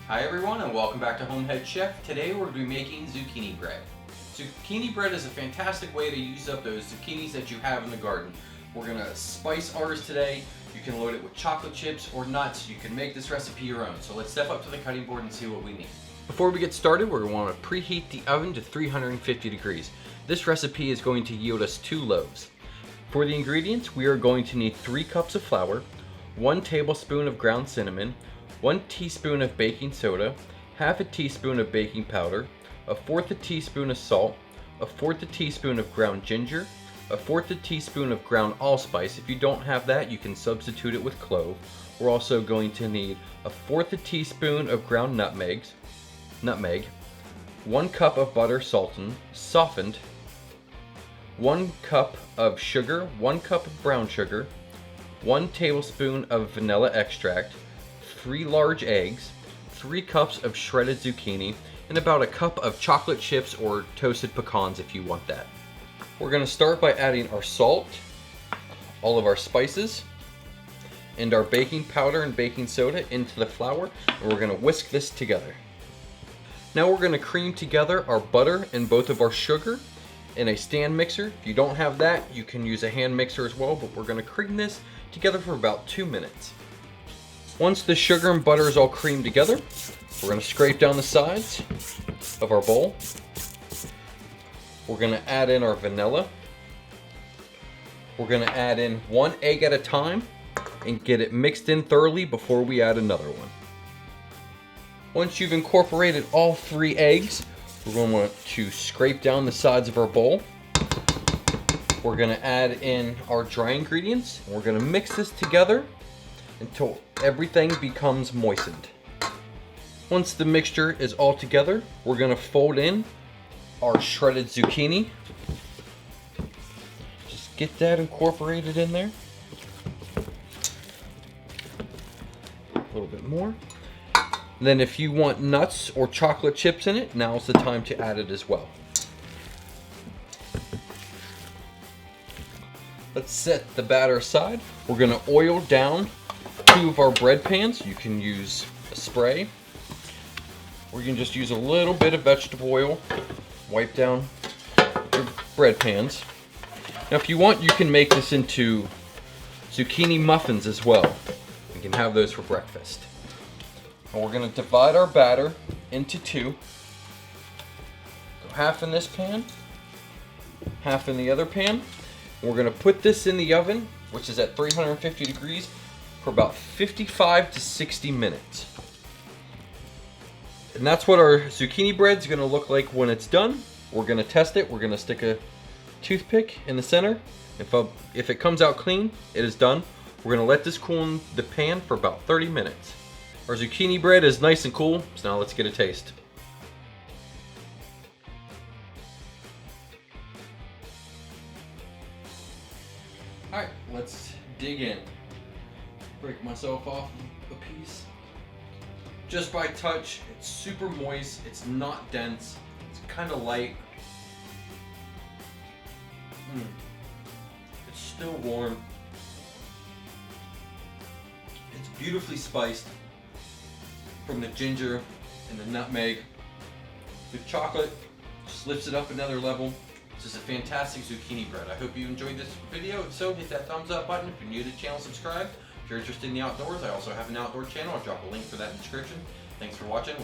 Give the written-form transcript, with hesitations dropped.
Hi everyone and welcome back to HomeHeadChef. Today we're going to be making zucchini bread. Zucchini bread is a fantastic way to use up those zucchinis that you have in the garden. We're going to spice ours today. You can load it with chocolate chips or nuts. You can make this recipe your own. So let's step up to the cutting board and see what we need. Before we get started, we're going to want to preheat the oven to 350 degrees. This recipe is going to yield us 2 loaves. For the ingredients, we are going to need 3 cups of flour, 1 tablespoon of ground cinnamon, 1 teaspoon of baking soda, half a teaspoon of baking powder, 1/4 teaspoon of salt, 1/4 teaspoon of ground ginger, 1/4 teaspoon of ground allspice. If you don't have that, you can substitute it with clove. We're also going to need 1/4 teaspoon of ground nutmeg, 1 cup of butter softened, 1 cup of sugar, 1 cup of brown sugar, 1 tablespoon of vanilla extract, 3 large eggs, 3 cups of shredded zucchini, and about a cup of chocolate chips or toasted pecans if you want that. We're going to start by adding our salt, all of our spices, and our baking powder and baking soda into the flour, and we're going to whisk this together. Now we're going to cream together our butter and both of our sugar in a stand mixer. If you don't have that, you can use a hand mixer as well, but we're going to cream this together for about 2 minutes. Once the sugar and butter is all creamed together, we're going to scrape down the sides of our bowl. We're going to add in our vanilla. We're going to add in 1 egg at a time and get it mixed in thoroughly before we add another one. Once you've incorporated all 3 eggs, we're going to want to scrape down the sides of our bowl. We're going to add in our dry ingredients. We're going to mix this together until everything becomes moistened. Once the mixture is all together, we're going to fold in our shredded zucchini. Just get that incorporated in there. A little bit more. Then if you want nuts or chocolate chips in it, now's the time to add it as well. Let's set the batter aside. We're going to oil down 2 of our bread pans. You can use a spray, or you can just use a little bit of vegetable oil. Wipe down your bread pans. Now if you want, you can make this into zucchini muffins as well. You can have those for breakfast. And we're going to divide our batter into 2. Go half in this pan, half in the other pan. We're going to put this in the oven, which is at 350 degrees, for about 55 to 60 minutes. And that's what our zucchini bread is going to look like when it's done. We're going to test it. We're going to stick a toothpick in the center. If it comes out clean, it is done. We're going to let this cool in the pan for about 30 minutes. Our zucchini bread is nice and cool, so now let's get a taste. Alright, let's dig in. Break myself off a piece. Just by touch, it's super moist, it's not dense, it's kind of light. It's still warm. It's beautifully spiced from the ginger and the nutmeg. The chocolate just lifts it up another level. This is a fantastic zucchini bread. I hope you enjoyed this video. If so, hit that thumbs up button. If you're new to the channel, subscribe. If you're interested in the outdoors, I also have an outdoor channel. I'll drop a link for that in the description. Thanks for watching.